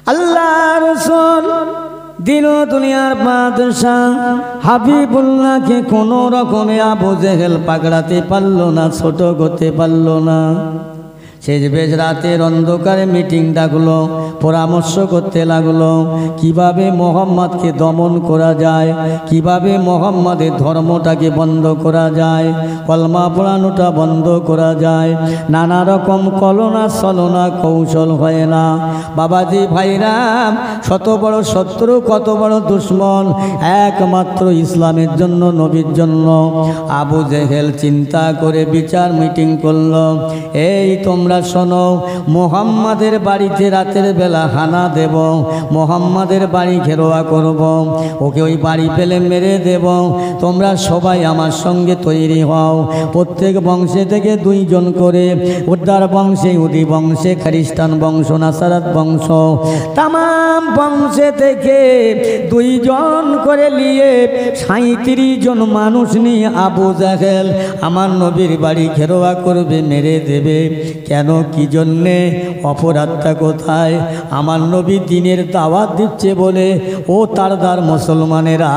আল্লাহ রাসূল দিল দুনিয়ার বাদশাহ হাবিবুল্লাহকে কোনো রকমে আবু জেহেল পাকড়াতে পারল না, ছোট করতে পারল না। শেষ বেশ রাতের অন্ধকারে মিটিং ডাকলো, পরামর্শ করতে লাগলো কিভাবে মোহাম্মদকে দমন করা যায়, কিভাবে মোহাম্মদের ধর্মটাকে বন্ধ করা যায়, কলমা পড়ানোটা বন্ধ করা যায়। নানা রকম কলনা ছলনা কৌশল হয় না। বাবাজি ভাইরা, শত বড় শত্রু কত বড় দুশ্মন, একমাত্র ইসলামের জন্য, নবীর জন্য। আবু জেহেল চিন্তা করে বিচার মিটিং করলো, এই তোমরা শোনো, মোহাম্মদের বাড়িতে রাতের বেলা হানা দেব, মোহাম্মদের বাড়ি ঘেরোয়া করব, ওকে ওই বাড়ি পেলে মেরে দেব। তোমরা সবাই আমার সঙ্গে তৈরি হও। প্রত্যেক বংশে থেকে 2 জন করে, উদ্ধার বংশে, ইহুদি বংশে, খ্রিস্টান বংশ, নাসারাত বংশ, তাম বংশে থেকে 2 জন করে নিয়ে 37 জন মানুষ নিয়ে আবু জেহেল আমার নবীর বাড়ি ঘেরোয়া করবে, মেরে দেবে। কেন, কি জন্যে, অপরাধটা কোথায়? আমার নবী দিনের দাওয়াত দিচ্ছে বলে। ও তারদার মুসলমানেরা,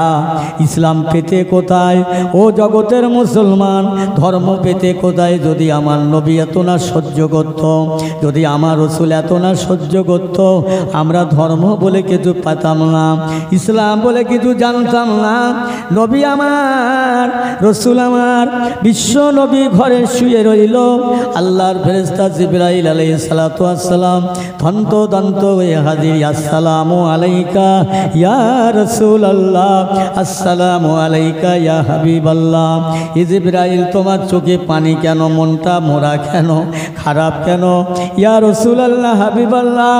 ইসলাম পেতে কোথায়? ও জগতের মুসলমান, ধর্ম পেতে কোথায়? যদি আমার নবী এত না সহ্য করত, যদি আমার রসুল এত না সহ্য করত, আমরা ধর্ম বলে কিছু পেতাম না, ইসলাম বলে কিছু জানতাম না। নবী আমার, রসুল আমার, বিশ্ব নবী ঘরে শুয়ে রইল। আল্লাহর ফেরেশতা জিবরাইল আলাইহিস সালাতু ওয়াস সালাম দন্ত দন্ত হয়ে হাজির। আসসালামু আলাইকা ইয়া রাসূলুল্লাহ, আসসালামু আলাইকা ইয়া হাবিবাল্লাহ। জিবরাইল, তোমার চোখে পানি কেন? মনটা মোরা কেন? খারাপ কেন? ইয়া রাসূলুল্লাহ, হাবিবাল্লাহ,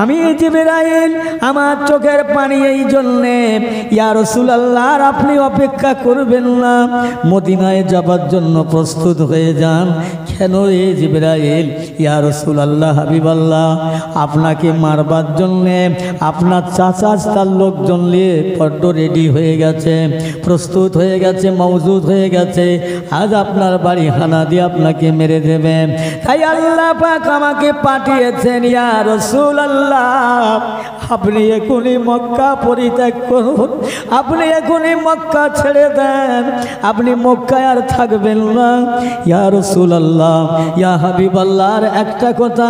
আমি জিবরাইল, আমার চোখের পানি এই জন্যে। ইয়া রাসূলুল্লাহ, আর আপনি অপেক্ষা করবেন না, মদিনায় যাবার জন্য প্রস্তুত হয়ে যান। কেন রে জিবরাইল? ইয়া রাসূলুল্লাহ, হাবিবাল্লাহ, আপনাকে মারবার জন্যে আপনার চাচা তার লোকজন নিয়ে বড্ড রেডি হয়ে গেছে, প্রস্তুত হয়ে গেছে, মওজুদ হয়ে গেছে। আজ আপনার বাড়ি হানা দিয়ে আপনাকে মেরে দেবে। তাই আল্লাহ পাক আমাকে পাঠিয়েছেন। ইয়া রাসূলুল্লাহ, আপনি এখনই মক্কা পরিত্যাগ করুন, আপনি এখনই মক্কা ছেড়ে দেন, আপনি মক্কায় আর থাকবেন না। ইয়া রাসূলুল্লাহ, ইয়া হাবিবাল্লাহর একটা কথা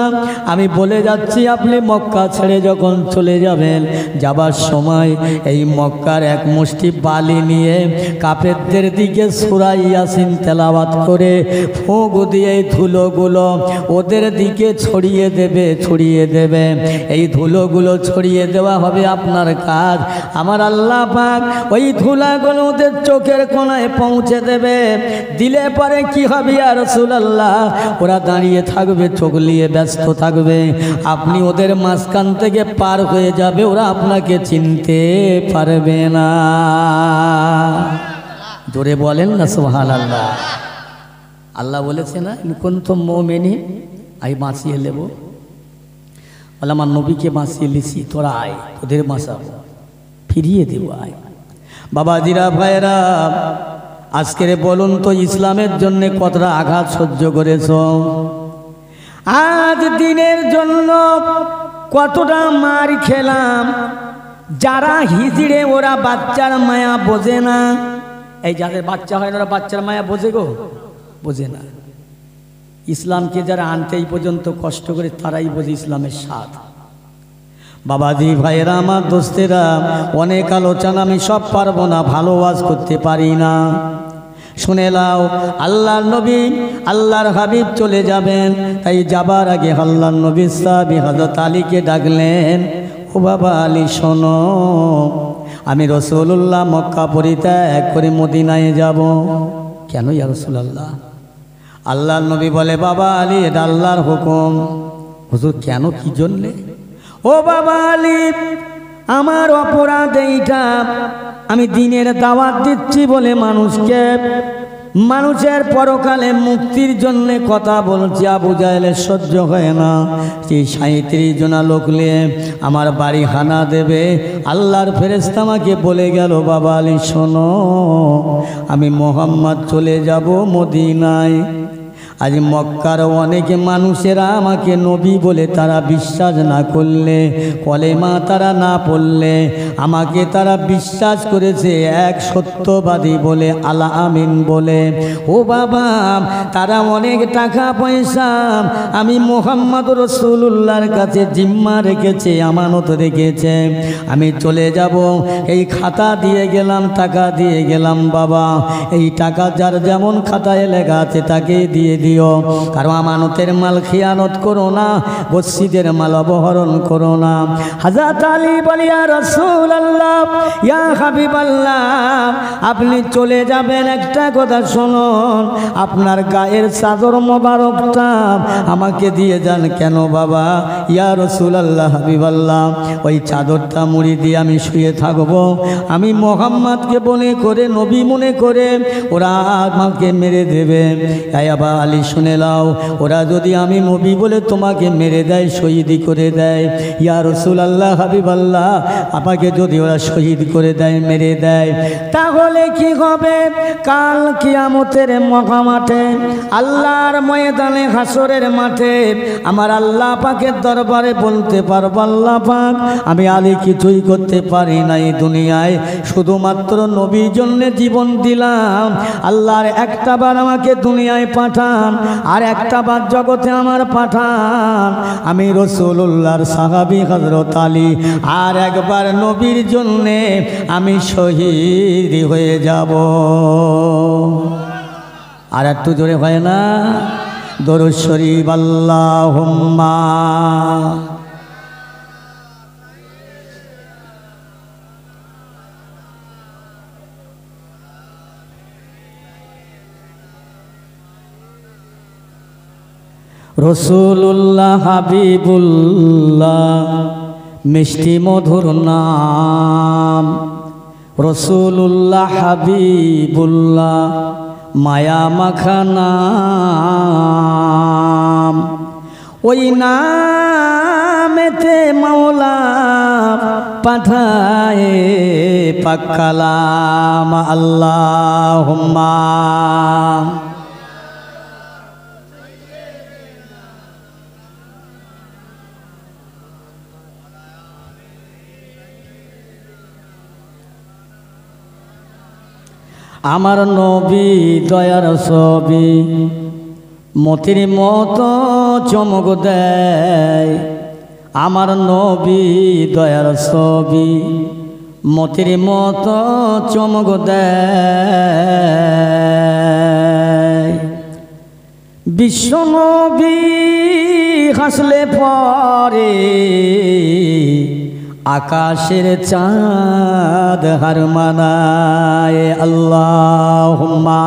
আমি বলে যাচ্ছি, আপনি মক্কা ছেড়ে যখন চলে যাবেন, যাবার সময় এই মক্কার এক মুষ্টি বালি নিয়ে কাফেরদের দিকে সূরা ইয়াসিন তেলাওয়াত করে ফুঁক দিয়ে এই ধুলোগুলো ওদের দিকে ছড়িয়ে দেবে, ছড়িয়ে দেবে। এই ধুলোগুলো ছড়িয়ে দেওয়া হবে আপনার কাজ। আমার আল্লাহ পাক ওই ধুলাগুলো ওদের চোখের কোণায় পৌঁছে দেবে। দিলে পরে কি হবে ইয়া রাসূলুল্লাহ? ওরা দাঁড়িয়ে থাকবে, চোখ নিয়ে ব্যস্ত থাকবে, আপনি ওদের মাঝখান থেকে পার হয়ে যাবে, ওরা আপনাকে চিনতে পারবে না। জোরে বলেন না সুবহানাল্লাহ। আল্লাহ বলেছে না, ইন কুনতুম মুমিনিন, আমি বাঁচিয়ে নেব। বলে আমার নবীকে বাঁচিয়ে লিছি, তোরা আয়, তোদের বাঁচাবো, ফিরিয়ে দেব, আয়। বাবাজিরা, ভাইরা, আজকের বলুন তো, ইসলামের জন্য কতটা আঘাত সহ্য করেছ? আজ দিনের জন্য কতটা মার খেলাম। যারা হিজড়ে, ওরা বাচ্চার মায়া বোঝে না। এই যাদের বাচ্চা হয় না, ওরা বাচ্চার মায়া বোঝে গো? বোঝে না। ইসলামকে যারা আনতে এই পর্যন্ত কষ্ট করে, তারাই বোঝে ইসলামের স্বাদ। বাবাজি, ভাইয়েরা, আমার দোস্তেরা, অনেক আলোচনা আমি সব পারবো না, ভালো ওয়াজ করতে পারি না। শুনে লাও, আল্লাহর নবী, আল্লাহর হাবিব চলে যাবেন। তাই যাবার আগে আল্লাহর নবী সাহাবী হযরত আলীকে ডাকলেন, ও বাবা আলী শোনো, আমি রাসূলুল্লাহ মক্কা পরিত্যাগ করে মদিনায় যাব। কেন ইয়া রাসূলুল্লাহ? আল্লাহর নবী বলে, বাবা আলী, এটা আল্লাহর হুকুম। হুজুর, কেন, কি জন্যে? ও বাবা আলী, আমার অপরাধ এইটা, আমি দিনের দাওয়াত দিচ্ছি বলে মানুষকে, মানুষের পরকালে মুক্তির জন্য কথা বলছি। আবু জাহেলের সহ্য হয় না, সেই 37 জনা লোক নিয়ে আমার বাড়ি হানা দেবে। আল্লাহর ফেরেশতা আমাকে বলে গেল, বাবা আলী শোনো, আমি মুহাম্মদ চলে যাব মদিনায়, আজ মক্কার অনেক মানুষেরা আমাকে নবী বলে তারা বিশ্বাস না করলে, কলেমা তারা না পড়লে, আমাকে তারা বিশ্বাস করেছে এক সত্যবাদী বলে, আলা আমিন বলে। ও বাবা, তারা অনেক টাকা পয়সা আমি মুহাম্মদ রাসূলুল্লাহর কাছে জিম্মা রেখেছে, আমানত রেখেছে। আমি চলে যাব, এই খাতা দিয়ে গেলাম, টাকা দিয়ে গেলাম, বাবা এই টাকা যার যেমন খাতায় লেখা আছে তাকে দিয়ে দিও, কারণ আমানতের মাল খিয়ানত করো না, মসজিদের মাল অপহরণ করো না। হযরত আলী বলে, ইয়া রাসূলুল্লাহ, ইয়া হাবিবাল্লাহ, আপনি চলে যাবেন, একটা কথা শুনুন, আপনার গায়ের চাদর মোবারকটা আমাকে দিয়ে যান। কেন বাবা? ইয়া রাসূলুল্লাহ, হাবিবাল্লাহ, ওই চাদরটা মুড়ি দিয়ে আমি শুয়ে থাকবো, আমি মুহাম্মদকে মনে করে, নবী মনে করে ওরা আমাকে মেরে দেবে। আবা আলী শুনে নাও, ওরা যদি আমি নবী বলে তোমাকে মেরে দেয়, শহীদ করে দেয়, ইয়া রাসূলুল্লাহ, হাবিবাল্লাহ, আমাকে যদি ওরা শহীদ করে দেয়, মেরে দেয়, তাহলে কি হবে? কাল কিয়ামতের মাঠে, আল্লাহর ময়দানে, হাসরের মাঠে আমার আল্লাহ পাকের দরবারে বলতে পারবো, আল্লাহ পাক, আমি আলী কিছুই করতে পারি না এই দুনিয়ায়, শুধুমাত্র নবীর জন্য জীবন দিলাম। আল্লাহর একটা বার আমাকে দুনিয়ায় পাঠান, আর একটা বার জগতে আমার পাঠান, আমি রাসূলুল্লাহর সাহাবী হযরত আলী, আর একবার নবীর জন্যে আমি শহীদ হয়ে যাব। আর একটু জোরে হয় না? দরুদ শরীফ আল্লাহুম্মা। রাসূলুল্লাহ হাবিবুল্লাহ, মিষ্টি মধুর নাম, রাসূলুল্লাহ হাবিবুল্লাহ, মায়া মাখা নাম, ওই নামেতে মাওলা পাঠায় পাক কালাম। আল্লাহুম্মা আমার নবী দয়ার ছবি, মতির মতো চমক দেয়, আমার নবী দয়ার ছবি, মতির মতো চমক দেয়। বিশ্ব নবী হাসলে পরে আকাশের চাঁদ হার মানায়। আল্লাহুম্মা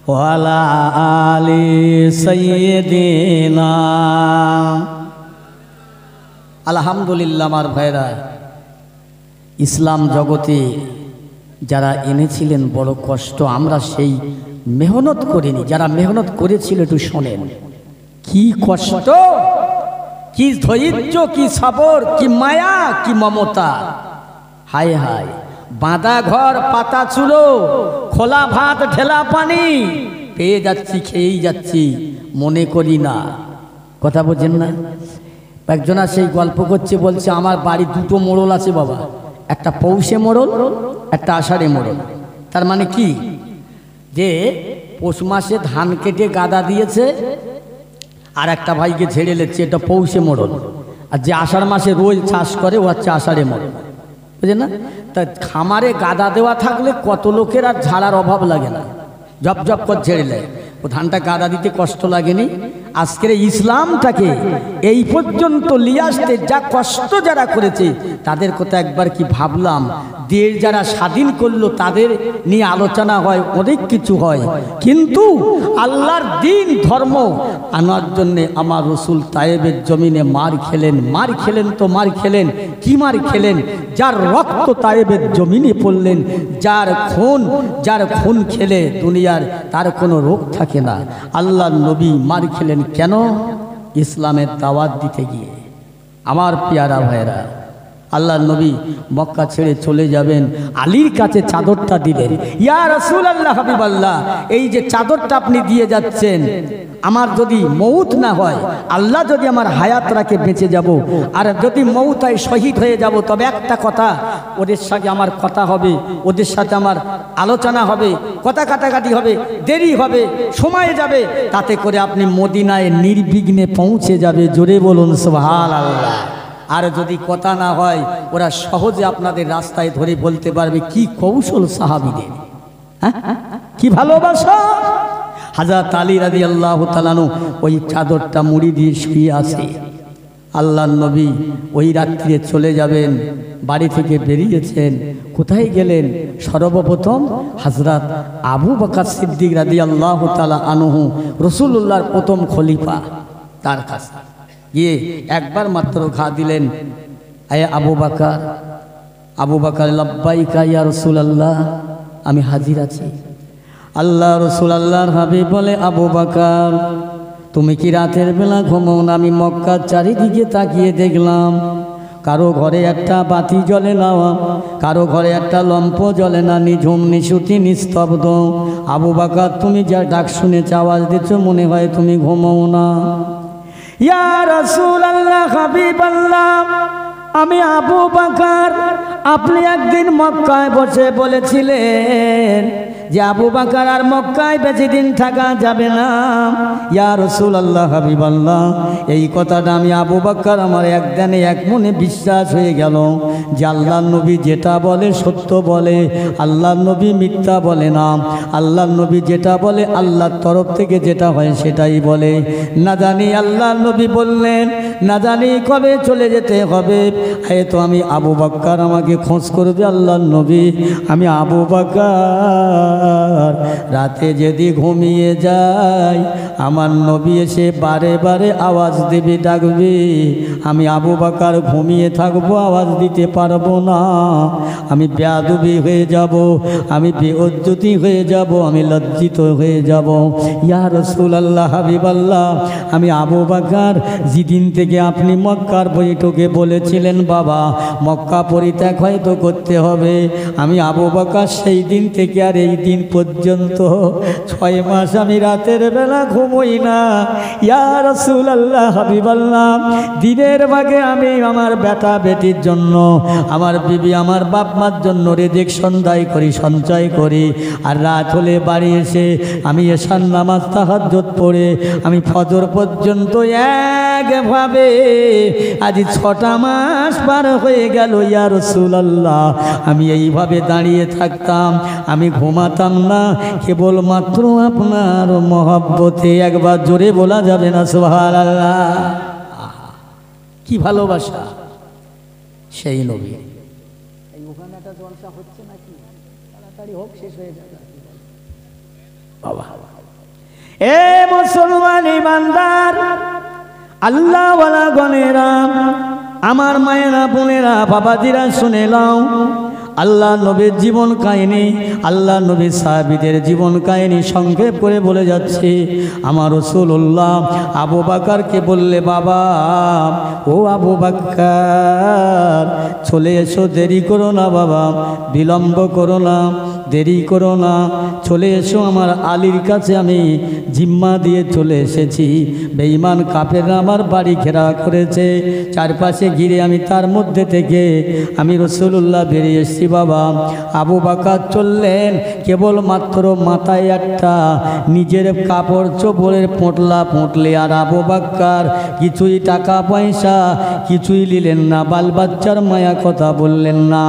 ওয়ালা আলি সাইয়্যিদিনা। আলহামদুলিল্লাহ, আমার ভাইরা, ইসলাম জগতে যারা এনেছিলেন বড় কষ্ট, আমরা সেই মেহনত করিনি, যারা মেহনত করেছিল একটু শোনেন, কি কষ্ট, কি ধৈর্য, কি সবর, কি মায়া, কি মমতা। হায় হায়, বাঁধা ঘর, পাতা চুলো, খোলা ভাত, ঢেলা পানি, পেয়ে যাচ্ছি, খেয়েই যাচ্ছি, মনে করি না। কথা বলছেন না? একজনা সেই গল্প করছে, বলছে আমার বাড়ি দুটো মোড়ল আছে বাবা, একটা পৌষে মোড়ল, একটা আষাঢ়ে মোড়ল। তার মানে কি, যে পৌষ মাসে ধান কেটে গাদা দিয়েছে, আর একটা ভাইকে ছেড়ে লেচ্ছে, এটা পৌষে মোড়ল। আর যে আষাঢ় মাসে রোজ চাষ করে, ও হচ্ছে আষাঢ়ে মোড়ল। বুঝলেন না? তা খামারে গাদা দেওয়া থাকলে কত লোকের আর ঝাড়ার অভাব লাগে না, জপ জপ করে ঝেড়ে নেয়, ও ধানটা গাদা দিতে কষ্ট লাগেনি। আজকের ইসলামটাকে এই পর্যন্ত নিয়ে আসতে যা কষ্ট যারা করেছে, তাদের কথা একবার কি ভাবলাম। দেশ যারা স্বাধীন করলো তাদের নিয়ে আলোচনা হয়, অনেক কিছু হয়, কিন্তু আল্লাহর দিন ধর্ম আনার জন্যে আমার রসুল তায়েবের জমিনে মার খেলেন। মার খেলেন তো মার খেলেন, কি মার খেলেন? যার রক্ত তায়েবের জমিনে পড়লেন, যার খুন খেলে দুনিয়ার তার কোনো রোগ থাকে না। আল্লাহর নবী মার খেলেন কেন? ইসলামের দাওয়াত দিতে গিয়ে। আমার পেয়ারা ভাইরা, আল্লাহর নবী মক্কা ছেড়ে চলে যাবেন, আলীর কাছে চাদরটা দিলেন। ইয়া রাসূলুল্লাহ, হাবিবাল্লাহ, এই যে চাদরটা আপনি দিয়ে যাচ্ছেন, আমার যদি মৌত না হয়, আল্লাহ যদি আমার হায়াত রাখে বেঁচে যাব, আর যদি মৌত হয় শহীদ হয়ে যাব, তবে একটা কথা, ওদের সাথে আমার কথা হবে, ওদের সাথে আমার আলোচনা হবে, কথা কাটাকাটি হবে, দেরি হবে, সময় যাবে, তাতে করে আপনি মদিনায় নির্বিঘ্নে পৌঁছে যাবে। জোরে বলুন সুবহানাল্লাহ। আর যদি কথা না হয়, ওরা সহজে আপনাদের রাস্তায় ধরে বলতে পারবে কি কৌশল সাহাবীদের, কি ভালোবাসা। হযরত আলী রাদিয়াল্লাহু তাআলা আনহু ওই চাদরটা মুড়ি দিয়ে শুয়ে আছে। আল্লাহর নবী ওই রাত্রিরে চলে যাবেন, বাড়ি থেকে বেরিয়েছেন। কোথায় গেলেন? সর্বপ্রথম হযরত আবু বকর সিদ্দিক রাদিয়াল্লাহু তাআলা আনহু, রাসূলুল্লাহর প্রথম খলিফা, তার কাছে গিয়ে একবার মাত্র ঘা দিলেন। আয়ে আবু বকর। আবু বকর, লাব্বাইকা ইয়া রাসূলুল্লাহ, আমি হাজির আছি। আল্লাহ রাসূল আল্লাহর হাবিব বলে, আবু বকর, তুমি কি রাতের বেলা ঘুমাও না? আমি মক্কার চারিদিকে তাকিয়ে দেখলাম, কারো ঘরে একটা বাতি জ্বলে না, কারো ঘরে একটা লম্প জ্বলে না, নিঝুম নিশুতি নিস্তব্ধ। আবু বকর, তুমি যা ডাক শুনেছ, আওয়াজ দিচ্ছ, মনে হয় তুমি ঘুমাও না। ইয়া রাসূলুল্লাহ, হাবিবাল্লাহ, আমি আবু বকর। আপনি একদিন মক্কায় বসে বলেছিলেন যে আবু বকর আর মক্কায় বেশি দিন থাকা যাবে না। ইয়া রাসূলুল্লাহ, হাবিবাল্লাহ, এই কথাটা আমি আবু বকর আমার একদিনে এক মনে বিশ্বাস হয়ে গেল যে আল্লাহর নবী যেটা বলে সত্য বলে, আল্লাহর নবী মিথ্যা বলে না। আল্লাহর নবী যেটা বলে আল্লাহর তরফ থেকে যেটা হয় সেটাই বলে। না জানি আল্লাহর নবী বললেন, না জানি কবে চলে যেতে হবে। হয়তো আমি আবু বকর, আমাকে খোঁজ করবে আল্লাহর নবী। আমি আবু বকর রাতে যদি ঘুমিয়ে যাই, আমার নবী এসে বারে বারে আওয়াজ দেবে, ডাকবে। আমি আবু বকর ঘুমিয়ে থাকবো, আওয়াজ দিতে পারবো না। আমি বেয়াদবি হয়ে যাব, আমি বেইজ্জতি হয়ে যাব, আমি লজ্জিত হয়ে যাব। ইয়া রাসূলুল্লাহ, হাবিবাল্লাহ, আমি আবু বকর, যেদিন থেকে আপনি মক্কার বৈঠকে বলেছিলেন বাবা মক্কা পরিত্যাগ হয়তো করতে হবে, আমি আবু বকর সেই দিন থেকে আর এই দিন পর্যন্ত 6 মাস আমি রাতের বেলা ঘুমোই না। ইয়া রাসূলুল্লাহ, হাবিবাল্লাহ, দিনের ভাগে আমি আমার বেটা বেটির জন্য, আমার বিবি, আমার বাপ মার জন্য রেজেক সঞ্চয় করি। আর রাত হলে বাড়ি এসে আমি এশার নামাজ তাহাজ্জুদ পড়ে আমি ফজর পর্যন্ত একভাবে আজ 6টা মাস পার হয়ে গেল। ইয়া রাসূলুল্লাহ, আমি এইভাবে দাঁড়িয়ে থাকতাম, আমি ঘুমাতাম না, কেবলমাত্র আপনার মহব্বতে। একবার জোরে বলা যাবে না সুবহানাল্লাহ? কি ভালোবাসা সেই নবী। এই ওখানেটা জলসা হচ্ছে নাকি? তাড়াতাড়ি হোক, শেষ হয়ে যাবে বাবা। এ মুসলমান ইমানদার, আল্লাহ ওয়ালা গনেরা, আমার মায়েরা, বোনেরা, বাবাজিরা, শুনে নাও। আল্লাহ নবীর জীবন কাহিনী, আল্লাহ নবীর সাহাবীদের জীবন কাহিনী সংক্ষেপ করে বলে যাচ্ছে। আমার রাসূলুল্লাহ আবু বকরকে বললে, বাবা ও আবু বকর, চলে এসো, দেরি করো না বাবা, বিলম্ব করো না, দেরি করো না, চলে এসো। আমার আলীর কাছে আমি জিম্মা দিয়ে চলে এসেছি। বেঈমান কাফেররা আমার বাড়ি ঘেরা করেছে, চারপাশে ঘিরে আমি তার মধ্যে থেকে আমি রাসূলুল্লাহ বেরিয়ে এসেছি বাবা। আবু বকর চললেন, কেবলমাত্র মাথায় একটা নিজের কাপড় চোপড়ের পোঁটলা পোঁটলে। আর আবু বকর কিছুই টাকা পয়সা কিছুই নিলেন না, বাল বাচ্চার মায়া কথা বললেন না।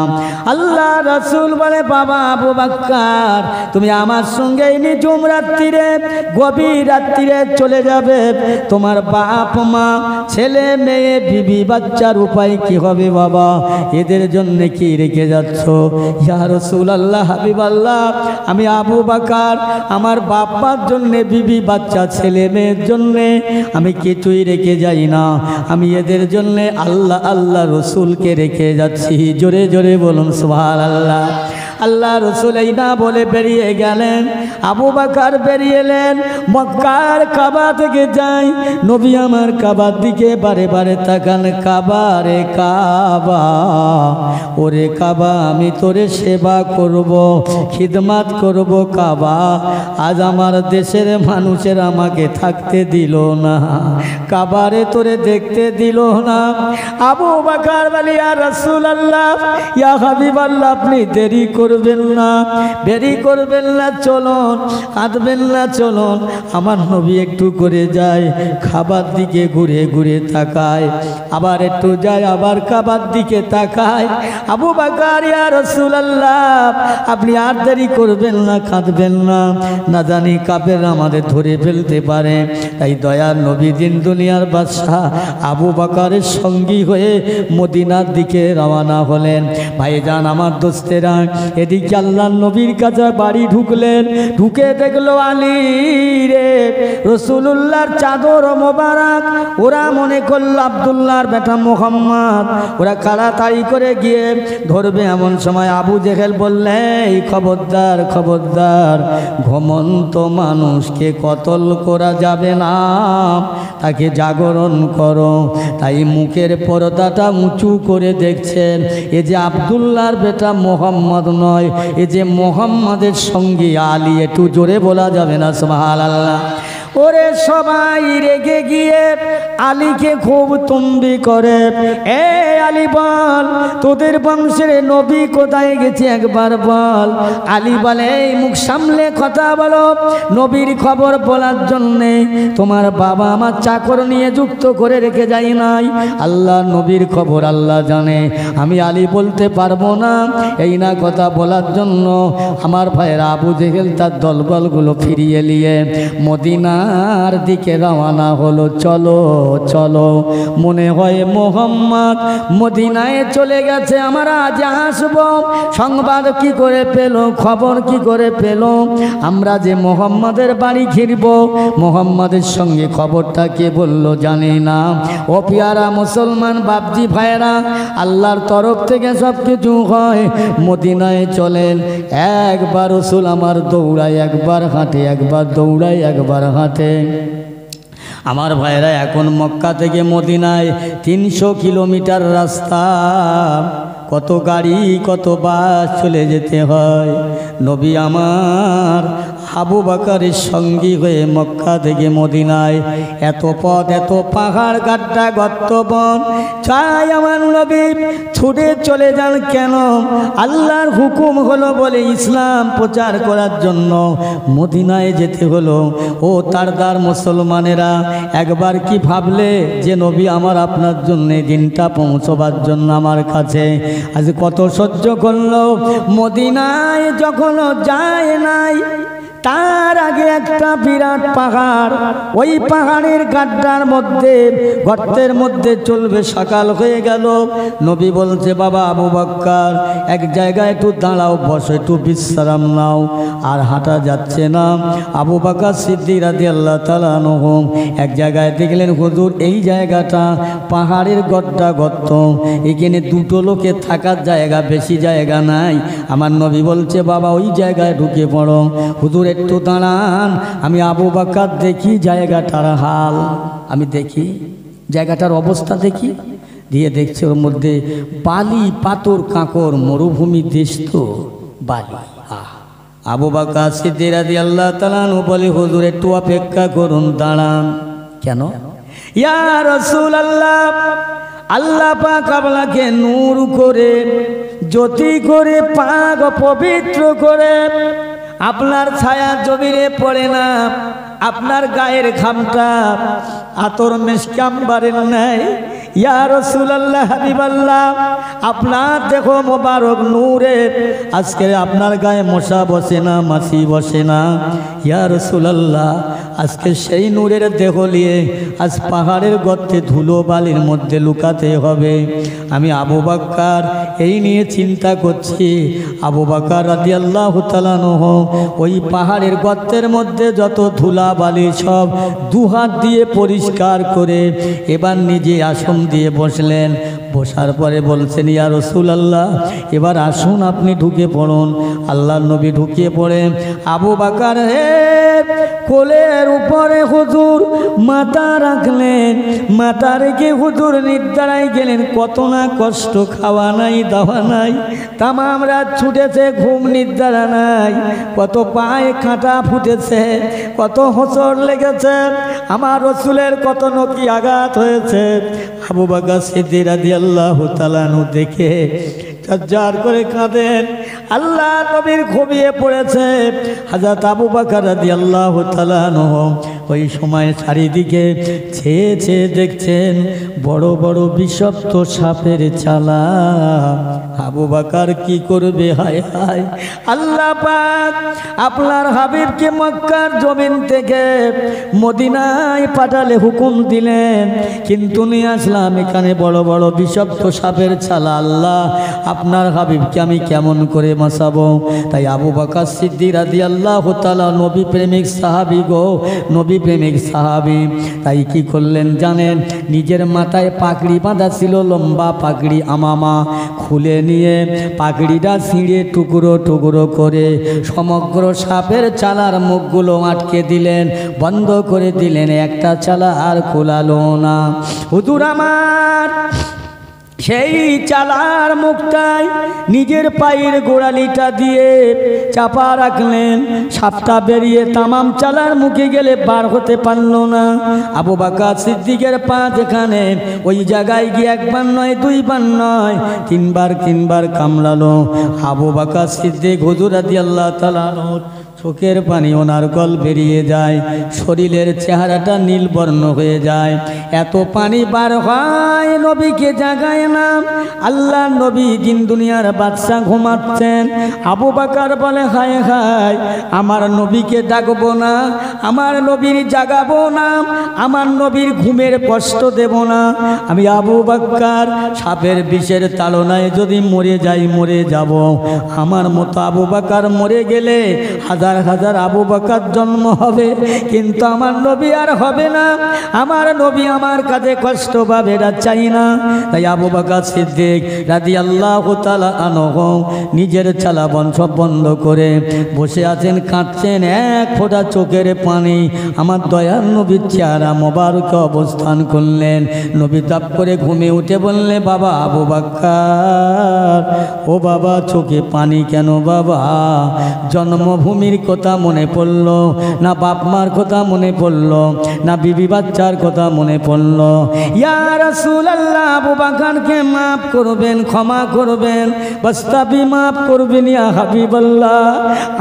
আল্লাহ রাসূল বলে, বাবা আবু বকর, তুমি আমার সঙ্গে নিঝুম রাত্রিরে, গভীর রাত্রিরে চলে যাবে। তোমার বাপ মা, ছেলে মেয়ে, বিবি বাচ্চার উপায় কি হবে বাবা? এদের জন্য কি রেখে যাচ্ছ? ইয়া রাসূলুল্লাহ, হাবিবাল্লাহ, আমি আবু বকর আমার বাবার জন্য, বিবি বাচ্চা ছেলে মেয়ের জন্য আমি কিছুই রেখে যাই না। আমি এদের জন্য আল্লাহ আল্লাহ রসুলকে রেখে যাচ্ছি। জোরে জোরে বলুন সুবহানাল্লাহ। আল্লাহ রসুল এই না বলে বেরিয়ে গেলেন। আবু বকর বেরিয়ে এলেন। মক্কার কাবা থেকে যাই, নবী আমার কাবার দিকে বারে বারে তাকান, কাবা রে কাবা, ওরে কাবা আমি তোরে সেবা করব, খিদমাত করব কাবা। আজ আমার দেশের মানুষের আমাকে থাকতে দিল না, কাবারে তোরে দেখতে দিল না। আবু বকর বলে, ইয়া রাসূলুল্লাহ, ইয়া হাবিবাল্লাহ, আপনি দেরি করবেন না, দেরি করবেন না, চলুন, কাঁদবেন না, চলুন। আমার নবী একটু করে যায়, খাবার দিকে ঘুরে ঘুরে তাকায়, আবার একটু যায়, আবার কাবার দিকে তাকায়। আবু বকর, ইয়া রাসূলুল্লাহ, আপনি আর দেরি করবেন না, কাঁদবেন না, না জানি কাফের আমাদের ধরে ফেলতে পারে। তাই দয়ার নবী দিন দুনিয়ার বাদশাহ আবু বকরের সঙ্গী হয়ে মদিনার দিকে রওনা হলেন। ভাইজান আমার দোস্তেরা, এদিকে আল্লাহর নবীর কাছে বাড়ি ঢুকলেন, ঢুকে দেখলো আলী রে, রাসূলুল্লাহর চাদর মোবারক। ওরা মনে করলো আব্দুল্লাহর বেটা মুহাম্মদ, ওরা তাড়াতাড়ি করে গিয়ে ধরবে। এমন সময় আবু জেহেল বললে, খবরদার খবরদার, ঘুমন্ত মানুষকে কতল করা যাবে না, তাকে জাগরণ করো। তাই মুখের পর্দাটা উঁচু করে দেখছেন, এ যে আব্দুল্লাহর বেটা মোহাম্মদ নয়, এ যে মোহাম্মদের সঙ্গী আলী। একটু জোরে বলা যাবে না সুবহানাল্লাহ? ওরে সবাই রেগে গিয়ে আলীকে খুব তুম্বি করে, এ আলী বল, তোদের বংশের নবী কোথায় গেছে একবার বল। আলী বলে, এই মুখ সামলে কথা বলো, নবীর খবর বলার জন্যে তোমার বাবা আমার চাকর নিয়ে যুক্ত করে রেখে যায় নাই। আল্লাহ নবীর খবর আল্লাহ জানে, আমি আলী বলতে পারবো না। এই না কথা বলার জন্য আমার ভাইয়েরা আবু জেহেল তার দলবলগুলো ফিরিয়ে নিয়ে মদিনার দিকে রওনা হলো। চলো চলো, মনে হয় মোহাম্মদ মদিনায় চলে গেছে, আমরা আজ আসবো। সংবাদ কি করে পেল, খবর কি করে পেল, আমরা যে মোহাম্মদের বাড়ি ঘিরব, মোহাম্মদের সঙ্গে খবরটা কে বললো জানি না। ও পিয়ারা মুসলমান বাপজি ভাইয়েরা, আল্লাহর তরফ থেকে সব কিছু হয়। মদিনায় চলেন, একবার রাসূল আমার দৌড়ায়, একবার হাঁটে, একবার দৌড়ায়, একবার হাঁটে। আমার ভাইরা, এখন মক্কা থেকে মদিনায় 300 কিলোমিটার রাস্তা, কত গাড়ি কত বাস চলে যেতে হয়। নবী আমার আবু বকরের সঙ্গী হয়ে মক্কা থেকে মদিনায় এত পথ, এত পাহাড়, গাড্ডা, গর্ত, বন, চাই আমার নবী ছুটে চলে যান কেন? আল্লাহর হুকুম হলো বলে ইসলাম প্রচার করার জন্য মদিনায় যেতে হলো। ও তারদার মুসলমানেরা, একবার কি ভাবলে যে নবী আমার আপনার জন্য দিনটা পৌঁছবার জন্য আমার কাছে আজ কত সহ্য করলো? মদিনায় যখন যায় নাই, তার আগে একটা বিরাট পাহাড়, ওই পাহাড়ের গাড্ডার মধ্যে, গর্তের মধ্যে চলবে। সকাল হয়ে গেল, নবী বলছে, বাবা আবু বকর, এক জায়গায় একটু দাঁড়াও, বসো, একটু বিশ্রাম নাও, আর হাঁটা যাচ্ছে না। আবু বকর সিদ্দিক রাদিয়াল্লাহু তাআলা আনহু এক জায়গায় দেখলেন, হুজুর এই জায়গাটা পাহাড়ের গড্ডা, গর্ত, এখানে দুটো লোকের থাকার জায়গা, বেশি জায়গা নাই। আমার নবী বলছে, বাবা ওই জায়গায় ঢুকে পড়ো। হুজুর একটু দাঁড়ান, আমি আবু বকর দেখি জায়গাটার হাল, আমি দেখি জায়গাটার অবস্থা দেখি। দিয়ে দেখছে ওর মধ্যে বালি, পাথর, কাঁকর, মরুভূমি দেশ তো বালি। আবু বকর সিদ্দিক রাদিয়াল্লাহু তাআলা আনহু বলে, হুজুর একটু অপেক্ষা করুন, দাঁড়ান। কেন? ইয়া রাসূলুল্লাহ, আল্লাহ পাক আপনাকে নূর করে, জ্যোতি করে, পাক পবিত্র করে, আপনার ছায়া জমিনে পড়ে না, আপনার গায়ের ঘামটা আতর মেশকাম্বারের নাই। ইয়া রাসূলুল্লাহ, হাবিবাল্লাহ, আপনার দেখো মোবারক নূরের, আজকে আপনার গায়ে মশা বসে না, মাছি বসে না। ইয়া রাসূলুল্লাহ, আজকে সেই নূরের দেহ নিয়ে আজ পাহাড়ের গর্তে ধুলো বালির মধ্যে লুকাতে হবে। আমি আবু বকর এই নিয়ে চিন্তা করছি। আবু বকর রাদিয়াল্লাহু তাআলা আনহু ওই পাহাড়ের গর্তের মধ্যে যত ধুলা বালি সব দুহাত দিয়ে পরিষ্কার করে এবার নিজে আসন দিয়ে বসলেন। বসার পরে বলছেন, ইয়া রাসূলুল্লাহ, এবার আসুন আপনি ঢুকে পড়ুন। আল্লাহর নবী ঢুকিয়ে পড়ে আবু বকর কোলের উপরে হুজুর মাথা রাখলেন। মাথা রেখে হুজুর নিদ্রায় গেলেন। কত না কষ্ট, খাওয়া নাই দাওয়া নাই, তামাম রাত ছুটেছে, ঘুম নিদ্রা নাই, কত পায়ে কাঁটা ফুটেছে, কত হোঁচট লেগেছে, আমার রাসূলের কত নকি আঘাত হয়েছে। আবু বকর সিদ্দিক রাদিয়াল্লাহু তাআলা আনহু দেখে ঝরঝর করে কাঁদেন। আল্লাহ নবীর ঘুমিয়ে পড়েছে। হযরত আবু বকর রাদিয়াল্লাহু তাআলা আনহু ওই সময় চারিদিকে ছেয়ে ছেয়ে দেখছেন বড় বড় বিষাক্ত সাপের চালা। আবু বকর কি করবে? হায় হায়, আল্লাহ পাক আপনার হাবিবকে মক্কার জমিন থেকে মদিনায় পাঠালে হুকুম দিলেন, কিন্তু নিয়ে আসলাম এখানে বড় বড় বিষাক্ত সাপের চালা। আল্লাহ আপনার হাবিবকে আমি কেমন করে বাঁচাবো? তাই আবু বকর সিদ্দিক রাদিয়াল্লাহু তাআলা নবী প্রেমিক সাহাবী গো, নবী প্রেমিক সাহাবী। তাই কি করলেন জানেন? নিজের মাথায় পাগড়ি বাঁধা ছিল, লম্বা পাগড়ি আমামা, খুলে নিয়ে পাগড়িটা ছিঁড়ে টুকরো টুকরো করে সমগ্র সাপের চালার মুখগুলো আটকে দিলেন, বন্ধ করে দিলেন। একটা চালা আর খোলালো না। হুজুর আমার সেই চালার মুখটায় নিজের পায়ের গোড়ালিটা দিয়ে চাপা রাখলেন। সাপটা বেরিয়ে তামাম চালার মুখে গেলে বার হতে পারল না। আবু বকর সিদ্দিকের পা যেখানে, ওই জায়গায় গিয়ে একবার নয়, দুইবার নয়, তিনবার কামড়ালো। আবু বকর সিদ্দিক হুজুর রাদিয়াল্লাহু তাআলা চোখের পানি ওনার গল বেরিয়ে যায়, শরীরের চেহারাটা নীলবর্ণ হয়ে যায়। এত পানি বার হয়, নবীকে জাগায় না। আল্লাহ নবী দিন দুনিয়ার বাদশা ঘুমাচ্ছেন। আবু বকর বলে, হায় হায়, আমার নবীকে ডাকবো না, আমার নবীর জাগাবো না, আমার নবীর ঘুমের কষ্ট দেব না। আমি আবু বকর সাপের বিষের তাড়নায় যদি মরে যাই, মরে যাব। আমার মতো আবু বকর মরে গেলে হাজার হাজার আবু বকর জন্ম হবে, কিন্তু আমার নবী আর হবে না। আমার নবী আমার কাছে কষ্ট পাবে, এটা চাই না। তাই আবু বকর সিদ্দিক রাদিয়াল্লাহু তাআলা আনহু নিজের চালা বন্ধ করে বসে আছেন, কাঁদছেন। এক ফোঁটা চোখের পানি আমার দয়ার নবীর চেহারা মোবারকে অবস্থান করলেন। নবী তাপ করে ঘুমে উঠে বললে, বাবা আবু বকর, ও বাবা চোখে পানি কেন বাবা? জন্মভূমির কথা মনে পড়ল না, বাপ মার কথা মনে পড়ল না, বিবি বাচ্চার কথা মনে পড়ল? ইয়া রাসূলুল্লাহ, আবু বকরকে মাফ করবেন, ক্ষমা করবেন, বাস্তাবি মাফ করবেন ইয়া হাবিবাল্লাহ।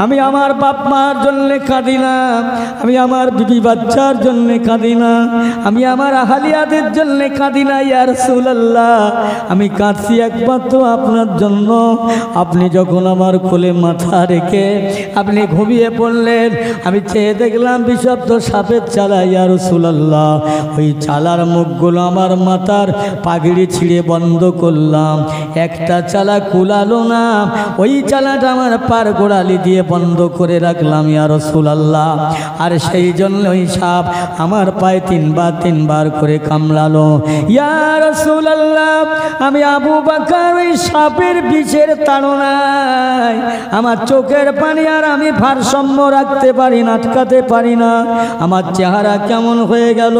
আমি আমার বাপ মার জন্য কাঁদি না, আমি আমার বিবি বাচ্চার জন্য কাঁদি না, আমি আমার আহালিয়াদের জন্য কাঁদি না ইয়া রাসূলুল্লাহ। আমি কাঁদছি একমাত্র আপনার জন্য। আপনি যখন আমার কোলে মাথা রেখে আপনি ঘুমিয়ে পড়লেন, আমি চেয়ে দেখলাম বিষাক্ত সাপের চালা ইয়া রাসূলুল্লাহ। ওই চালার মুখগুলো আমার মাথার পাগড়ি ছিঁড়ে বন্ধ করলাম, একটা চালা কুলালো না। ওই চালাটা আমার পার গোড়ালি দিয়ে বন্ধ করে রাখলাম ইয়া রাসূলুল্লাহ। আর সেই জন্য ওই সাপ আমার পায়ে তিনবার করে কামড়ালো ইয়া রাসূলুল্লাহ। আমি আবু বকর ওই সাপের বিষের তাড়নায় আমার চোখের পানি আর আমি ভারসাম্য রাখতে পারি না, আটকাতে পারি না। আমার চেহারা কেমন হয়ে গেল?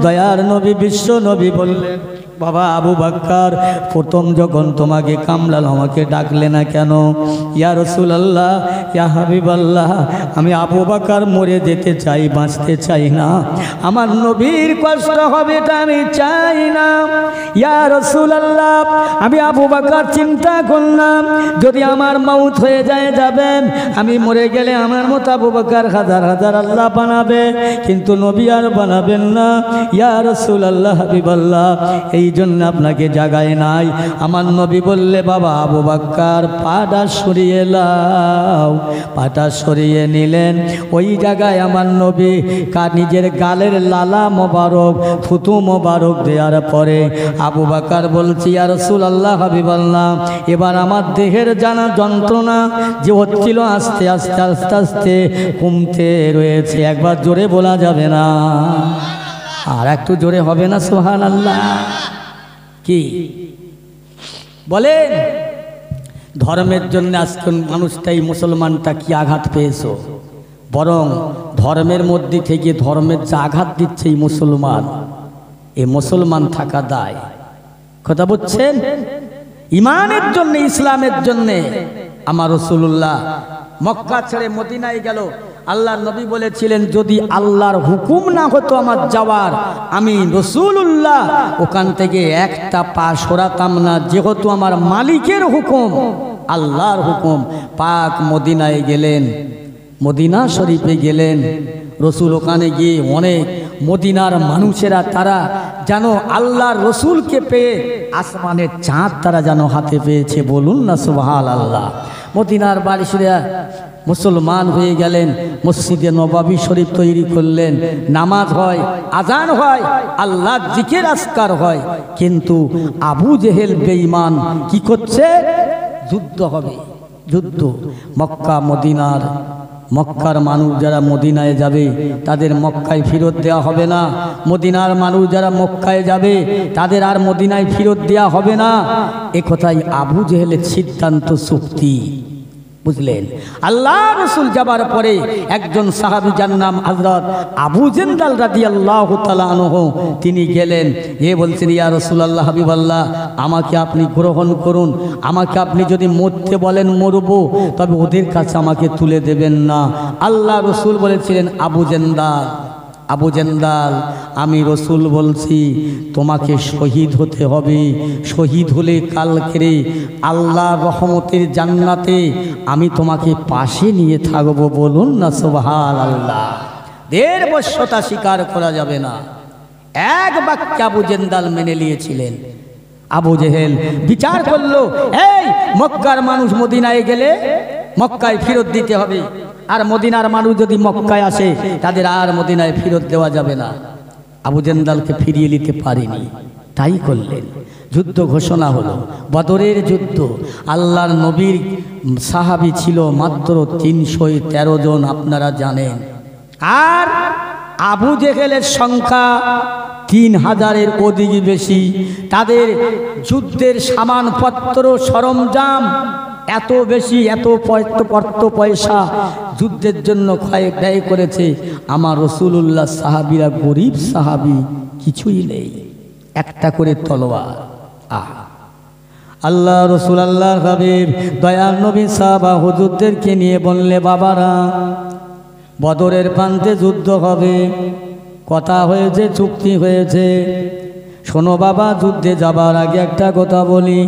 দয়ার নবী বিশ্ব নবী বললেন, বাবা আবু বকর, প্রথম যখন তোমাকে কামড়ালো আমাকে ডাকলে না কেন? ইয়া রাসূলুল্লাহ, ইয়া হাবিবাল্লাহ, আমি আবু বকর মরে যেতে চাই, বাঁচতে চাই না। আমার নবীর কষ্ট হবে এটা আমি চাই না। ইয়া রাসূলুল্লাহ, আমি আবু বকর চিন্তা করলাম যদি আমার মওত হয়ে যায় যাবেন, আমি মরে গেলে আমার মতো আবু বকর হাজার হাজার আল্লাহ বানাবে, কিন্তু নবী আর বানাবেন না। ইয়া রাসূলুল্লাহ, হাবিবাল্লাহ, এই জন্য আপনাকে জাগায় নাই। আমার নবী বললে, বাবা আবু বকর পাটা সরিয়ে লাও। পাটা সরিয়ে নিলেন। ওই জায়গায় আমার নবী নিজের গালের লালা মোবারক, থুতু মোবারক দেওয়ার পরে আবু বকর বলছি, ইয়া রাসূলুল্লাহ, হাবিবাল্লাহ, এবার আমার দেহের জানা যন্ত্রণা যে হচ্ছিল আস্তে আস্তে আস্তে আস্তে কমতে রয়েছে। একবার জোরে বলা যাবে না? আর একটু জোরে হবে না? সুবহানাল্লাহ। কি বলেন? ধর্মের জন্য আজকে মানুষটাই মুসলমানটা কি আঘাত পেয়েছো? বরং ধর্মের মধ্যে থেকে ধর্মের যে আঘাত দিচ্ছে এই মুসলমান, এই মুসলমান থাকা দায়। কথা বলছেন? ইমানের জন্য, ইসলামের জন্য আমার রাসূলুল্লাহ মক্কা ছেড়ে মদিনায় গেল। আল্লাহর নবী বলেছিলেন, যদি আল্লাহর হুকুম না হতো আমার যাওয়ার, আমি রাসূলুল্লাহ ওখান থেকে একটা পা সরাতাম না। যেহেতু আমার মালিকের হুকুম, আল্লাহর হুকুম। পাক মদিনায় গেলেন, মদিনা শরীফে গেলেন। রসুল ওখানে গিয়ে অনেক মদিনার মানুষেরা তারা যেন আল্লাহর রসুলকে পেয়ে আসমানের চাঁদ তারা যেন হাতে পেয়েছে। বলুন না সুবহানাল্লাহ। মদিনার বাড়িরা মুসলমান হয়ে গেলেন। মসজিদে নববী শরীফ তৈরি করলেন, নামাজ হয়, আজান হয়, আল্লাহর জিকির আজকার হয়। কিন্তু আবু জেহেল বেঈমান কি করছে? যুদ্ধ হবে, যুদ্ধ। মক্কার মানুষ যারা মদিনায় যাবে তাদের মক্কায় ফেরত দেওয়া হবে না। মদিনার মানুষ যারা মক্কায় যাবে তাদের আর মদিনায় ফেরত দেওয়া হবে না। এ কথাই আবু জেহেলের সিদ্ধান্ত, চুক্তি। বুঝলেন? আল্লাহ রসুল যাবার পরে একজন সাহাবী যার নাম হযরত আবু জেন্দাল রাদিয়াল্লাহু তাআলা আনহু, তিনি গেলেন, এ বলছেন, ইয়া রাসূলুল্লাহ, হাবিবাল্লাহ, আমাকে আপনি গ্রহণ করুন। আমাকে আপনি যদি মরতে বলেন মরবো, তবে ওদের কাছে আমাকে তুলে দেবেন না। আল্লাহ রসুল বলেছিলেন, আবু জেন্দাল, আমি রসুল বলছি তোমাকে শহীদ হতে হবে। শহীদ হলে কালকে আল্লাহর রহমতের জান্নাতে আমি তোমাকে পাশে নিয়ে থাকবো। বলুন না সুবহানাল্লাহ। ১.৫ বৎসরতা স্বীকার করা যাবে না। এক বাক্যে আবু জেন্দাল মেনে নিয়েছিলেন। আবু জেহেল বিচার করলো, এই মক্কার মানুষ মদিনায় গেলে মক্কায় ফেরত দিতে হবে, আর মদিনার মানুষ যদি মক্কায় আসে তাদের আর মদিনায় ফেরত দেওয়া যাবে না। আবু জেন্দালকে ফিরিয়ে নিতে পারেনি, তাই করলেন। যুদ্ধ ঘোষণা হলো, বদরের যুদ্ধ। আল্লাহর নবীর সাহাবী ছিল মাত্র ৩১৩ জন, আপনারা জানেন। আর আবু জেহেলের সংখ্যা ৩,০০০-এর অধিক বেশি। তাদের যুদ্ধের সামানপত্র সরঞ্জাম এত বেশি, এত পয়সা যুদ্ধের জন্য ব্যয় করেছে। আমার রাসূলুল্লাহ সাহাবীরা গরিব সাহাবী, কিছুই নেই, একটা করে তলোয়ার। আল্লাহ রসুল, আল্লাহর হাবিব, দয়াল নবী সাহাবা হুজুরদেরকে নিয়ে বললে, বাবারা, বদরের প্রান্তে যুদ্ধ হবে, কথা হয়েছে, চুক্তি হয়েছে। শোনো বাবা, যুদ্ধে যাবার আগে একটা কথা বলি,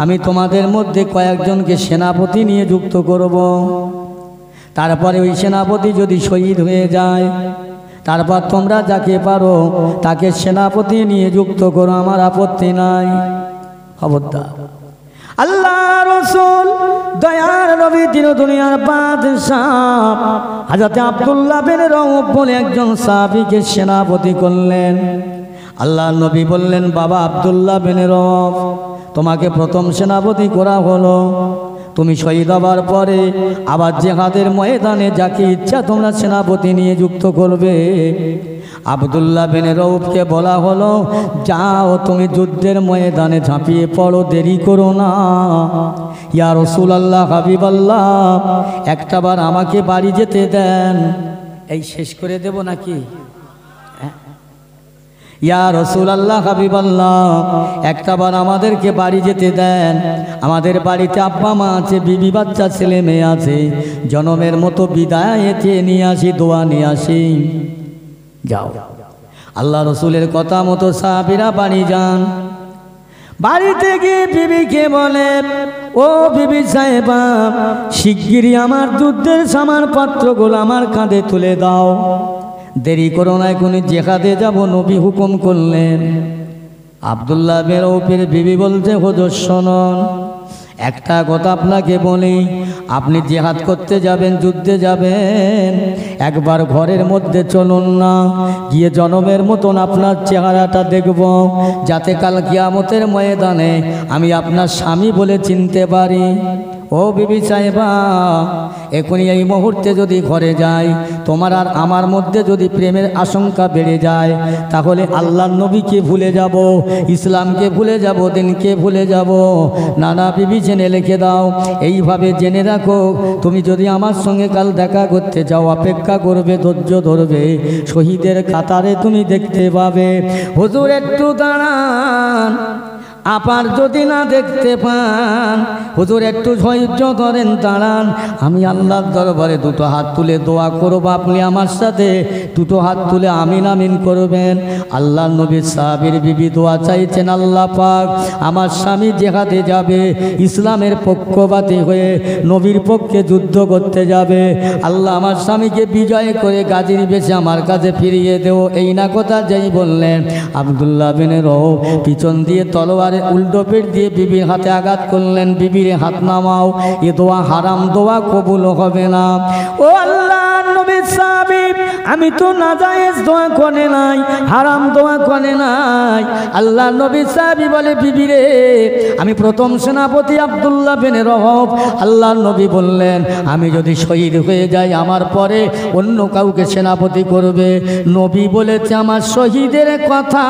আমি তোমাদের মধ্যে কয়েকজনকে সেনাপতি নিয়ে যুক্ত করব। তারপরে ওই সেনাপতি যদি শহীদ হয়ে যায়, তারপর তোমরা যাকে পারো তাকে সেনাপতি নিয়ে যুক্ত করো, আমার আপত্তি নাই। খবরদার। আল্লাহ রসুল, দয়ার নবী, দিন দুনিয়ার বাদশাহ হযরত আব্দুল্লাহ বিন রওফ বলে একজন সাহাবীকে সেনাপতি করলেন। আল্লাহ নবী বললেন, বাবা আব্দুল্লাহ বিন রওফ, তোমাকে প্রথম সেনাপতি করা হলো। তুমি শহীদ হবার পরে আবার জিহাদের ময়দানে যাকে ইচ্ছা তোমরা সেনাপতি নিয়ে যুক্ত করবে। আব্দুল্লাহ বিন রওফকে বলা হলো, যাও তুমি যুদ্ধের ময়দানে ঝাঁপিয়ে পড়ো, দেরি করো না। ইয়া রাসূলুল্লাহ, হাবিবাল্লাহ, একটাবার আমাকে বাড়ি যেতে দেন। এই শেষ করে দেব নাকি? ইয়া রাসূলুল্লাহ, হাবিবাল্লাহ, একটাবার আমাদেরকে বাড়ি যেতে দেন। আমাদের বাড়িতে আব্বা মা আছে, বিবি বাচ্চা, ছেলে মেয়ে আছে। জনমের মতো বিদায় নিয়ে আসি, দোয়া নিয়ে আসি। যাও। আল্লাহ রসুলের কথা মতো সাহাবীরা বাড়ি যান। বাড়িতে গিয়ে বিবিকে বলে, ও বিবি সাহেবা, শিগগিরই আমার যুদ্ধের সামানপত্রগুলো আমার কাঁধে তুলে দাও, দেরি করো না, এখনই জিহাদে যাব, নবী হুকুম করলেন। আব্দুল্লাহ বিন রওফের বিবি বলছে, হুজুর শুনুন, একটা কথা আপনাকে বলি, আপনি জিহাদ করতে যাবেন, যুদ্ধে যাবেন, একবার ঘরের মধ্যে চলুন না, গিয়ে জনমের মতন আপনার চেহারাটা দেখব, যাতে কাল কিয়ামতের ময়দানে আমি আপনার স্বামী বলে চিনতে পারি। ও বিবি সাহেবা, এখনই এই মুহূর্তে যদি ঘরে যাই, তোমার আর আমার মধ্যে যদি প্রেমের আশঙ্কা বেড়ে যায়, তাহলে আল্লাহর নবীকে ভুলে যাব, ইসলামকে ভুলে যাব, দিনকে ভুলে যাব। নানা বিবি জেনে লিখে দাও, এইভাবে জেনে রাখো, তুমি যদি আমার সঙ্গে কাল দেখা করতে যাও, অপেক্ষা করবে, ধৈর্য ধরবে, শহীদের কাতারে তুমি দেখতে পাবে। হুজুর একটু দাঁড়ান, আপার যদি না দেখতে পান, হুজুর একটু ধৈর্য ধরেন, দাঁড়ান, আমি আল্লাহর দরবারে দুটো হাত তুলে দোয়া করব, আপনি আমার সাথে দুটো হাত তুলে আমিন আমিন করবেন। আল্লাহর নবী সাহাবীর বিবি দোয়া চাইছেন, আল্লাহ পাক আমার স্বামী জিহাদে যাবে, ইসলামের পক্ষপাতী হয়ে নবীর পক্ষে যুদ্ধ করতে যাবে, আল্লাহ আমার স্বামীকে বিজয় করে গাজীর বেশে আমার কাছে ফিরিয়ে দেও। এই না কথা যেই বললেন, আব্দুল্লাহ বিন রওফ পিছন দিয়ে তলোয়ারে উল্টো পেট দিয়ে বিবির হাতে আঘাত করলেন, বিবির হাত নামাও, এ দোয়া হারাম দোয়া, কবুল হবে না। ও আল্লাহ নবীর সাহাবী, আমি তো নাজায়েজ দোয়া করে নাই, হারাম দোয়া করে নাই। আল্লাহ নবীর সাহাবী বলে, বিবি রে, আমি প্রথম সেনাপতি আব্দুল্লাহ বিন রওফ। আল্লাহ নবী বললেন, আমি যদি শহীদ হয়ে যাই, আমার পরে অন্য কাউকে সেনাপতি করবে। নবী বলেছে আমার শহীদের কথা,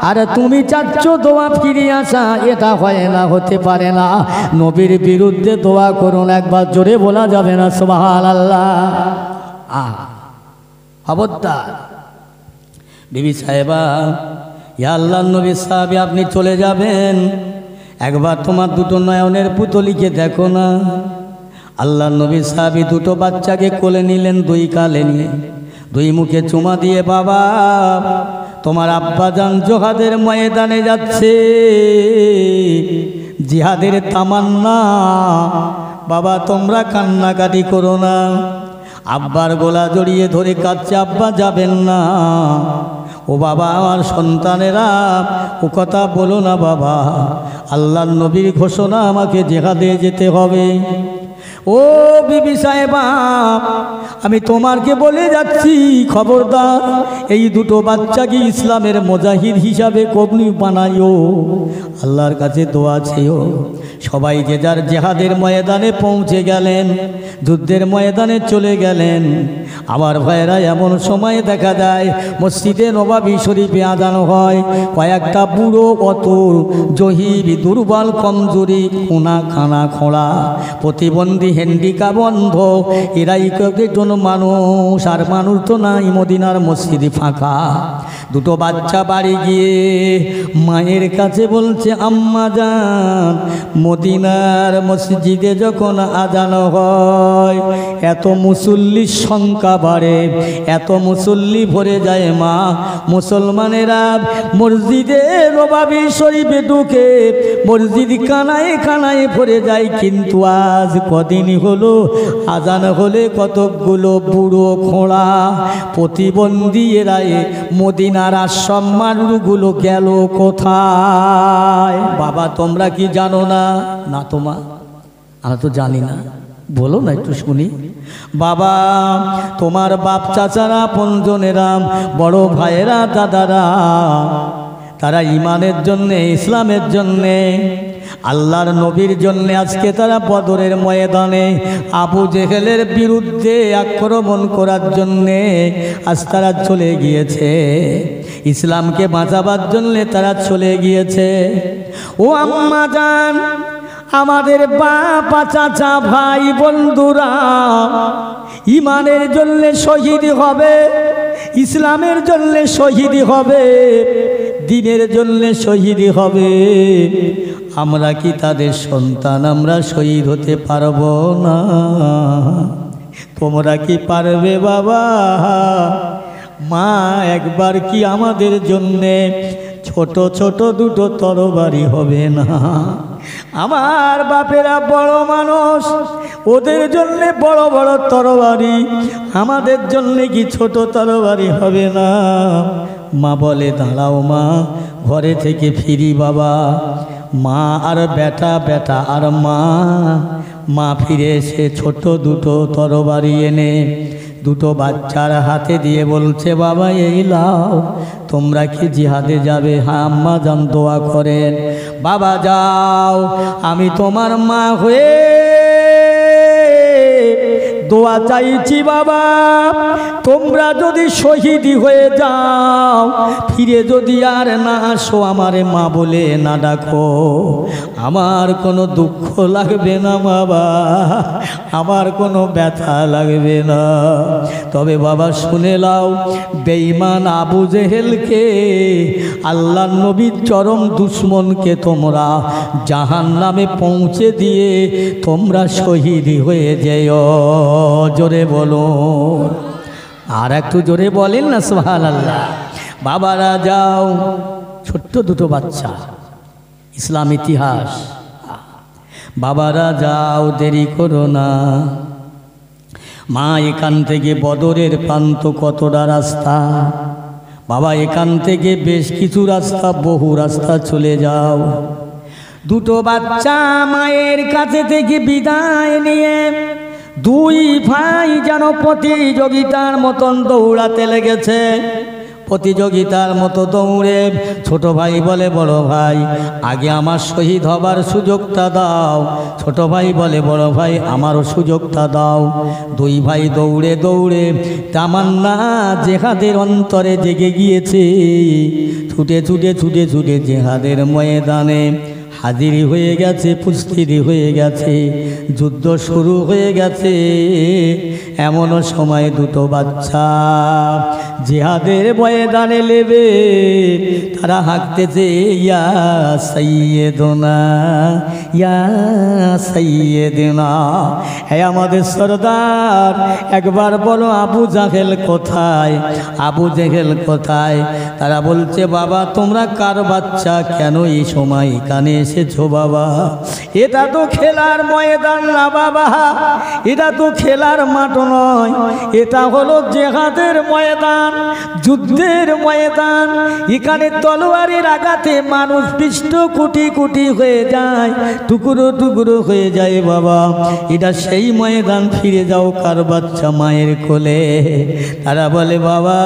আর তুমি চাচ্ছ দোয়া ফিরিয়ে আসা, এটা হয় না, হতে পারে না। নবীর বিরুদ্ধে দোয়া করুন, একবার জোরে বলা যাবে না সুবহানাল্লাহ। খবরদার বিবি সাহেবা, ইয়া আল্লাহর নবী সাহাবী, আপনি চলে যাবেন, একবার তোমার দুটো নয়নের পুতলিকে দেখো না। আল্লাহর নবী সাহাবী দুটো বাচ্চাকে কোলে নিলেন, দুই কালে নিয়ে দুই মুখে চুমা দিয়ে, বাবা তোমার আব্বাজান জিহাদের ময়দানে যাচ্ছে, জিহাদের তামান্না, বাবা তোমরা কান্নাকাটি করো না। আব্বার গলা জড়িয়ে ধরে কাঁদছে, আব্বা যাবেন না। ও বাবা, আমার সন্তানেরা, ও কথা বলো না বাবা, আল্লাহর নবীর ঘোষণা, আমাকে জিহাদে যেতে হবে। ও বিবি সাহেবা, আমি তোমাকে বলে যাচ্ছি, খবরদার এই দুটো বাচ্চাকে ইসলামের মুজাহিদ হিসাবে কবনি বানাইও, আল্লাহর কাছে দোয়া চেয়েও। সবাই যে যার জিহাদের ময়দানে পৌঁছে গেলেন, যুদ্ধের ময়দানে চলে গেলেন। আমার ভাইয়েরা, এমন সময় দেখা যায় মসজিদে নববী শরীফে আজান হয়, কয়েকটা বুড়ো অতুর জহির, দুর্বল, কমজোরি, কোনা খানা খোঁড়া, প্রতিবন্ধী, হ্যান্ডিক্যাপ, বন্ধ, এরাই কয়েকজন মানুষ, আর মানুষ তো নাই। মদিনার মসজিদ ফাঁকা। দুটো বাচ্চা বাড়ি গিয়ে মায়ের কাছে বলছে, আম্মা জান, মদিনার মসজিদে যখন আজান হয়, এত মুসল্লির সংখ্যা বাড়ে, এত মুসল্লি ভরে যায় মা, মুসলমানেরা মসজিদে নববী শরীফে ঢুকে মসজিদ কানায় কানায় ভরে যায়। কিন্তু আজ কদিন হলো আজান হলে কতকগুলো বুড়ো খোঁড়া প্রতিবন্ধী এরাই মদিনার আশ্রম মানুষগুলো গেল কোথায়? বাবা তোমরা কি জানো না? না তোমা, আমরা তো জানি না, বলো না একটু শুনি। বাবা তোমার বাপ চাচারা, আপনজনেরা, বড় ভাইয়েরা, দাদারা, তারা ইমানের জন্যে, ইসলামের জন্যে, আল্লাহর নবীর জন্যে আজকে তারা বদরের ময়দানে আবু জেহেলের বিরুদ্ধে আক্রমণ করার জন্যে আজ তারা চলে গিয়েছে। ইসলামকে বাঁচাবার জন্যে তারা চলে গিয়েছে। ও আম্মা জান, আমাদের বাপ চাচা ভাই বন্ধুরা ইমানের জন্য শহীদ হবে, ইসলামের জন্য শহীদ হবে, দ্বীনের জন্য শহীদ হবে। আমরা কি তাদের সন্তান? আমরা শহীদ হতে পারবো না? তোমরা কি পারবে বাবা? মা একবার কি আমাদের জন্যে ছোট ছোট দুটো তরবারি হবে না? আমার বাপেরা বড় মানুষ, ওদের জন্যে বড় বড় তরবারি, আমাদের জন্যে কি ছোট তরবারি হবে না? মা বলে, দাঁড়াও মা, ঘরে থেকে ফিরি বাবা। মা আর বেটা, বেটা আর মা ফিরে এসে ছোট দুটো তরবারি এনে দুটো বাচ্চার হাতে দিয়ে বলছে, বাবা এই লাও, তোমরা কি জিহাদে যাবে? হ্যাঁ আম্মা জান, দোয়া করেন। বাবা যাও, আমি তোমার মা হয়ে দোয়া চাইছি বাবা, তোমরা যদি শহীদি হয়ে যাও, ফিরে যদি আর না আসো, আমারে মা বলে না ডাকো, আমার কোনো দুঃখ লাগবে না বাবা, আমার কোনো ব্যথা লাগবে না। তবে বাবা শুনে নাও, বেঈমান আবু জেহেলকে, আল্লাহর নবীর চরম দুশ্মনকে তোমরা জাহান্নামে পৌঁছে দিয়ে তোমরা শহীদি হয়ে যেও। জোরে বলো, আর একটু জোরে বলেন না সুবহানাল্লাহ। বাবারা যাও, ছোট্ট দুটো বাচ্চা, ইসলাম ইতিহাস। বাবারা যাও, দেরি করো না। মা এখান থেকে বদরের প্রান্ত কতটা রাস্তা, বাবা এখান থেকে বেশ কিছু রাস্তা, বহু রাস্তা চলে যাও। দুটো বাচ্চা মায়ের কাছে থেকে বিদায় নিয়ে দুই ভাই যেন প্রতিযোগিতার মতন দৌড়াতে লেগেছে। প্রতিযোগিতার মতো দৌড়ে ছোট ভাই বলে বড় ভাই, আগে আমার শহীদ হবার সুযোগটা দাও। ছোট ভাই বলে বড় ভাই, আমারও সুযোগটা দাও। দুই ভাই দৌড়ে দৌড়ে তামান্না জেহাদের অন্তরে জেগে গিয়েছে। ছুটে ছুটে ছুটে ছুটে জেহাদের ময়দানে হাজিরি হয়ে গেছে, প্রস্তুতি হয়ে গেছে, যুদ্ধ শুরু হয়ে গেছে। এমনও সময় দুটো বাচ্চা জিহাদের ময়দানে নেবে, তারা হাঁকতেছে, ইয়া সাইয়েদনা, ইয়া সাইয়েদনা, হে আমাদের সরদার, একবার বলো আবু জাহেল কোথায়, আবু জেহেল কোথায়? তারা বলছে, বাবা তোমরা কার বাচ্চা, কেন এই সময় এখানে এসেছো বাবা? এটা তো খেলার ময়দান না বাবা, এটা তো খেলার মাঠ নয়, এটা হলো জেহাদের ময়দান, যুদ্ধের ময়দান। এখানে তলোয়ারের আঘাতে মানুষ পৃষ্ঠ কোটি কোটি হয়ে যায়, টুকরো টুকরো হয়ে যায় বাবা। এটা সেই ময়দান, ফিরে যাও কার বাচ্চা মায়ের কোলে। তারা বলে, বাবা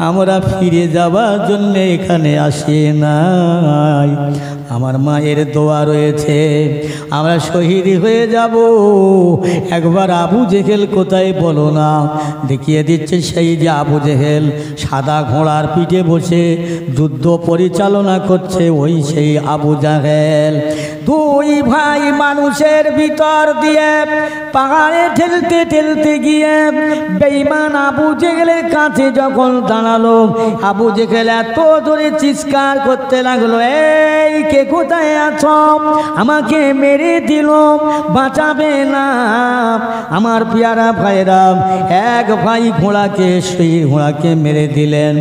আমরা ফিরে যাবার জন্য এখানে আসি নাই, আমার মায়ের দোয়া রয়েছে, আমরা শহীদ হয়ে যাব। একবার আবু জেহেল কোথায় বলো না, দেখিয়ে দিচ্ছে সেই যে আবু জেহেল সাদা ঘোড়ার পিঠে বসে যুদ্ধ পরিচালনা করছে, ওই সেই আবু জাহেল। দুই ভাই মানুষের ভিতর দিয়ে পাহাড়ে ঠেলতে ঠেলতে গিয়ে বেঈমান আবু জেহেলের কাছে যখন দাঁড়ালো, আবু জেহেল এত জোরে চিৎকার করতে লাগলো, এই কে কোথায় আছো, আমাকে মেরে দিল, বাঁচাবে না। আমার পেয়ারা ভাইরা, এক ভাই ঘোড়াকে, সেই ঘোড়াকে মেরে দিলেন,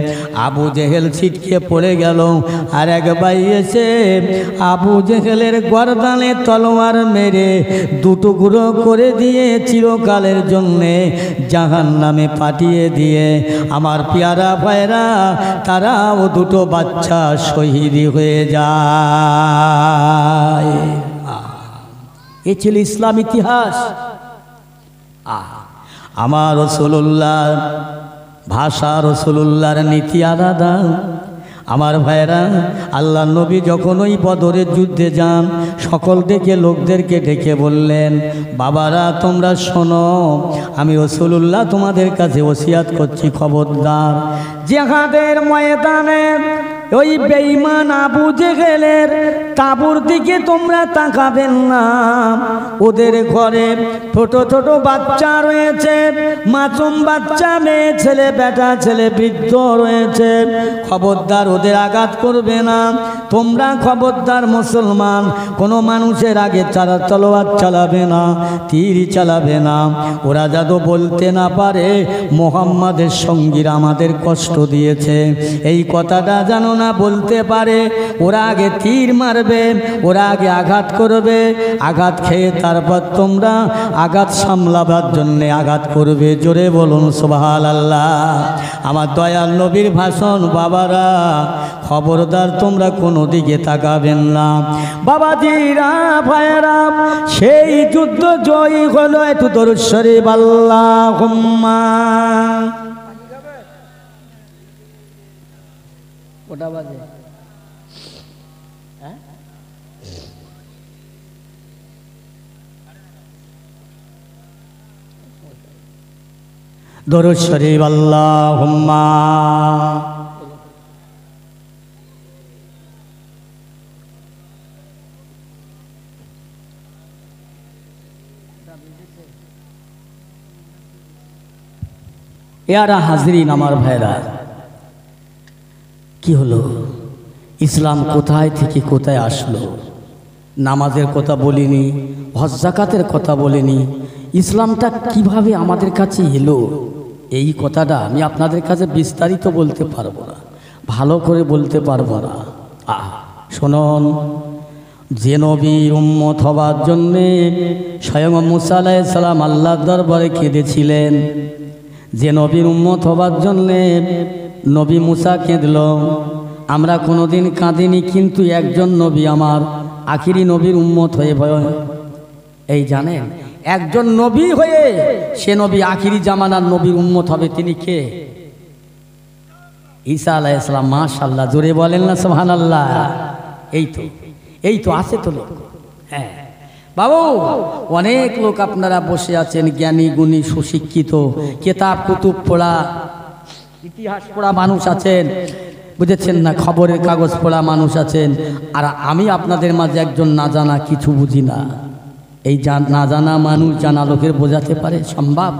আবু জেহেল ছিটকে পড়ে গেল। আর এক ভাই এসে আবু জেহেলের গর্দানে তলোয়ার মেরে দুটুকরো করে দিয়ে চিরকালের জন্যে জাহান্নামে পাঠিয়ে দিয়ে, আমার পেয়ারা ভাইরা তারাও দুটো বাচ্চা শহীদ হয়ে যায়। এ ছিল ইসলাম ইতিহাস। আমার রাসূলুল্লাহ ভাষা, রাসূলুল্লাহর নীতি আলাদা। আমার ভাইরা, আল্লাহ নবী যখন ওই বদরের যুদ্ধে যান, সকল ডেকে লোকদেরকে ডেকে বললেন, বাবারা তোমরা শোনো, আমি রাসূলুল্লাহ তোমাদের কাছে ওসিয়াত করছি, খবরদার জিহাদের ময়দানে ওই বেঈমান আবু জেহেলের তাঁবুর দিকে তোমরা তাকাবেন না। ওদের ঘরে ছোট ছোট বাচ্চা রয়েছে, মাসুম বাচ্চা, মেয়ে ছেলে, বেটা ছেলে, বৃদ্ধ রয়েছে, খবরদার ওদের আঘাত করবে না। তোমরা খবরদার মুসলমান, কোনো মানুষের আগে তলোয়ার চালাবে না, তীর চালাবে না। ওরা যাতে বলতে না পারে মুহাম্মাদের সঙ্গীরা আমাদের কষ্ট দিয়েছে, এই কথাটা জানো না বলতে পারে, ওরা আগে তীর মারবে, ওরা আগে আঘাত করবে, আঘাত খেয়ে তারপর তোমরা আঘাত সামলাবার জন্যে আঘাত করবে। জোরে বলুন সুবহানাল্লাহ। আমার দয়াল নবীর ভাষণ। বাবারা খবরদার তোমরা কোনো দিকে তাকাবেন না। বাবাজিরা ভাইয়েরা, সেই যুদ্ধ জয়ী হলো। একটু দরুদ শরীফ আল্লাহুম্মা। ওটা বাজে দরুদ শরীফ আল্লাহুম্মা। ইয়ারা হাজরিন, আমার ভাইরা, কি হলো? ইসলাম কোথায় থেকে কোথায় আসলো? নামাজের কথা বলিনি, হজ যাকাতের কথা বলিনি, ইসলামটা কিভাবে আমাদের কাছে এলো এই কথাটা আমি আপনাদের কাছে বিস্তারিত বলতে পারবো না, ভালো করে বলতে পারবো না। শুনুন, যে নবীর উম্মত হবার জন্যে স্বয়ং মুসা আলাইহিস সালাম আল্লাহর দরবারে কেঁদেছিলেন, যে নবীর উম্মত হবার জন্যে নবী মুসা কেঁদল, আমরা কোনোদিন কাঁদিনি, কিন্তু একজন নবী আমার আখিরি নবীর উম্মত হয়ে এই জানেন, একজন নবী হয়ে সে নবী আখিরি জামানার নবীর উম্মত হবে। তিনি কে? ঈসা আলাইহিস সালাম। মাশাআল্লাহ, জোরে বলেন না সুবহানাল্লাহ। এই তো আছে তো লোক। হ্যাঁ বাবু, অনেক লোক আপনারা বসে আছেন, জ্ঞানী গুণী সুশিক্ষিত, কিতাব কুতুব পড়া, ইতিহাস পড়া মানুষ আছেন, বুঝেছেন না, খবরের কাগজ পড়া মানুষ আছেন। আর আমি আপনাদের মাঝে একজন না জানা, কিছু বুঝি না। এই না জানা মানুষ জানা লোকের বোঝাতে পারে সম্ভব?